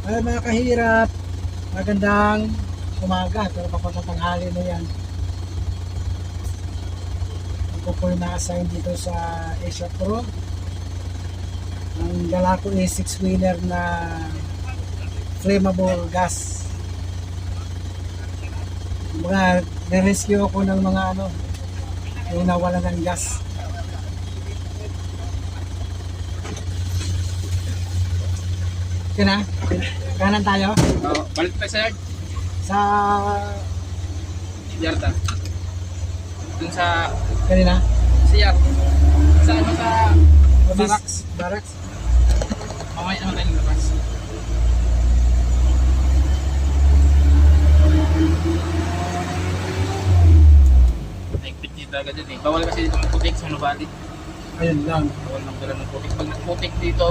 Ay mga kahirap, magandang umaga, pero papunta tanghali na yan. Ako po yung na-assign dito sa Asia Pro. Ang dala ko is 6-wheeler na flammable gas. Mga nirescue ako ng mga yung nawala ng gas. Kaya na? Kanan tayo? Oo, balik tayo sa yard. Sa Yarda. Dun sa kanina? yard. Sa ano sa Barracks. Barracks. mamaya naman tayo labas. Naigpit dito agad dyan eh. Bawal kasi dito ng putik sa Nubali. Ayun lang. Bawal nang dala ng putik. Pag nagputik dito,